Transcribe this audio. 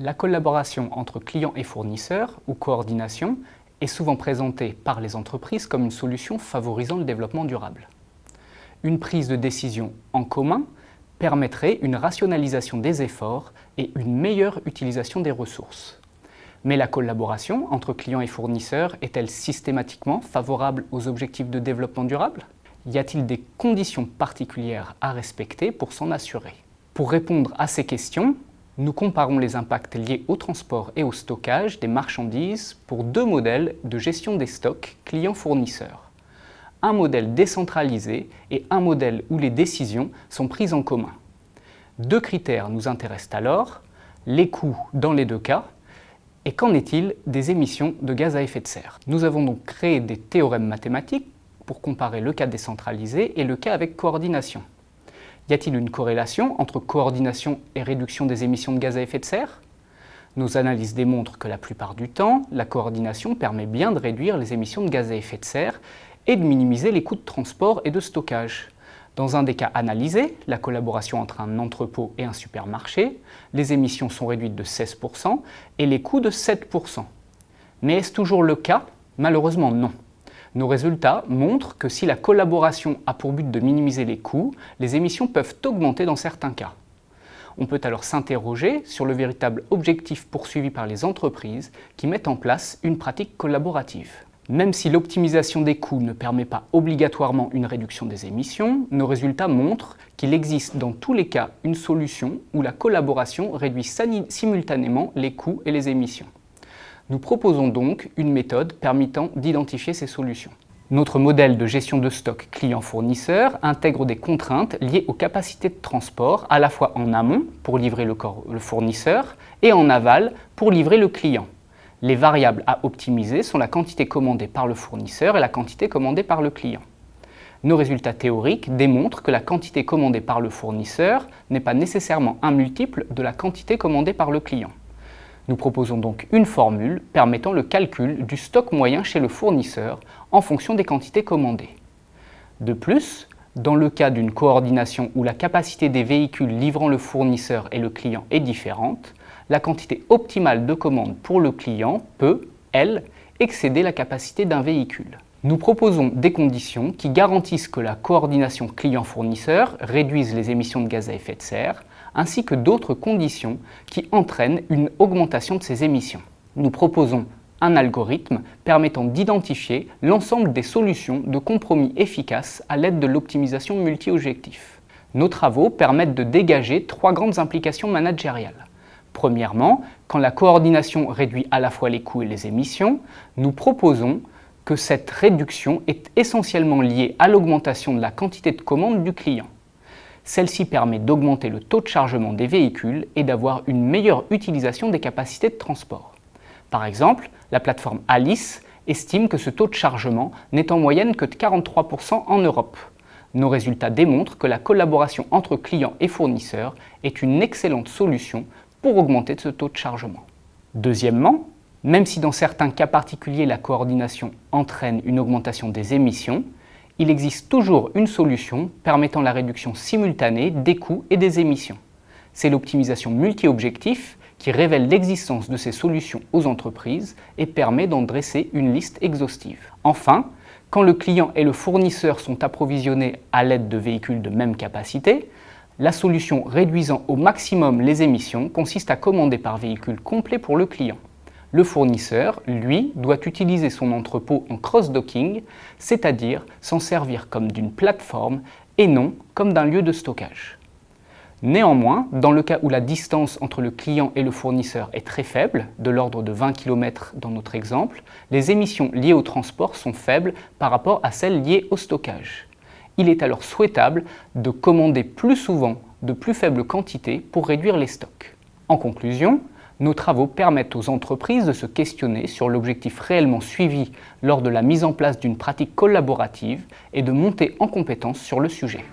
La collaboration entre clients et fournisseurs, ou coordination, est souvent présentée par les entreprises comme une solution favorisant le développement durable. Une prise de décision en commun permettrait une rationalisation des efforts et une meilleure utilisation des ressources. Mais la collaboration entre clients et fournisseurs est-elle systématiquement favorable aux objectifs de développement durable? Y a-t-il des conditions particulières à respecter pour s'en assurer? Pour répondre à ces questions, nous comparons les impacts liés au transport et au stockage des marchandises pour deux modèles de gestion des stocks clients-fournisseurs. Un modèle décentralisé et un modèle où les décisions sont prises en commun. Deux critères nous intéressent alors, les coûts dans les deux cas, et qu'en est-il des émissions de gaz à effet de serre? Nous avons donc créé des théorèmes mathématiques pour comparer le cas décentralisé et le cas avec coordination. Y a-t-il une corrélation entre coordination et réduction des émissions de gaz à effet de serre? Nos analyses démontrent que la plupart du temps, la coordination permet bien de réduire les émissions de gaz à effet de serre et de minimiser les coûts de transport et de stockage. Dans un des cas analysés, la collaboration entre un entrepôt et un supermarché, les émissions sont réduites de 16% et les coûts de 7%. Mais est-ce toujours le cas? Malheureusement non. Nos résultats montrent que si la collaboration a pour but de minimiser les coûts, les émissions peuvent augmenter dans certains cas. On peut alors s'interroger sur le véritable objectif poursuivi par les entreprises qui mettent en place une pratique collaborative. Même si l'optimisation des coûts ne permet pas obligatoirement une réduction des émissions, nos résultats montrent qu'il existe dans tous les cas une solution où la collaboration réduit simultanément les coûts et les émissions. Nous proposons donc une méthode permettant d'identifier ces solutions. Notre modèle de gestion de stock client-fournisseur intègre des contraintes liées aux capacités de transport à la fois en amont pour livrer le fournisseur et en aval pour livrer le client. Les variables à optimiser sont la quantité commandée par le fournisseur et la quantité commandée par le client. Nos résultats théoriques démontrent que la quantité commandée par le fournisseur n'est pas nécessairement un multiple de la quantité commandée par le client. Nous proposons donc une formule permettant le calcul du stock moyen chez le fournisseur en fonction des quantités commandées. De plus, dans le cas d'une coordination où la capacité des véhicules livrant le fournisseur et le client est différente, la quantité optimale de commande pour le client peut, elle, excéder la capacité d'un véhicule. Nous proposons des conditions qui garantissent que la coordination client-fournisseur réduise les émissions de gaz à effet de serre, ainsi que d'autres conditions qui entraînent une augmentation de ces émissions. Nous proposons un algorithme permettant d'identifier l'ensemble des solutions de compromis efficaces à l'aide de l'optimisation multi-objectifs. Nos travaux permettent de dégager trois grandes implications managériales. Premièrement, quand la coordination réduit à la fois les coûts et les émissions, nous proposons que cette réduction est essentiellement liée à l'augmentation de la quantité de commandes du client. Celle-ci permet d'augmenter le taux de chargement des véhicules et d'avoir une meilleure utilisation des capacités de transport. Par exemple, la plateforme Alice estime que ce taux de chargement n'est en moyenne que de 43% en Europe. Nos résultats démontrent que la collaboration entre clients et fournisseurs est une excellente solution pour augmenter ce taux de chargement. Deuxièmement, même si dans certains cas particuliers la coordination entraîne une augmentation des émissions, il existe toujours une solution permettant la réduction simultanée des coûts et des émissions. C'est l'optimisation multi-objectif qui révèle l'existence de ces solutions aux entreprises et permet d'en dresser une liste exhaustive. Enfin, quand le client et le fournisseur sont approvisionnés à l'aide de véhicules de même capacité, la solution réduisant au maximum les émissions consiste à commander par véhicule complet pour le client. Le fournisseur, lui, doit utiliser son entrepôt en cross-docking, c'est-à-dire s'en servir comme d'une plateforme et non comme d'un lieu de stockage. Néanmoins, dans le cas où la distance entre le client et le fournisseur est très faible, de l'ordre de 20 km dans notre exemple, les émissions liées au transport sont faibles par rapport à celles liées au stockage. Il est alors souhaitable de commander plus souvent de plus faibles quantités pour réduire les stocks. En conclusion, nos travaux permettent aux entreprises de se questionner sur l'objectif réellement suivi lors de la mise en place d'une pratique collaborative et de monter en compétence sur le sujet.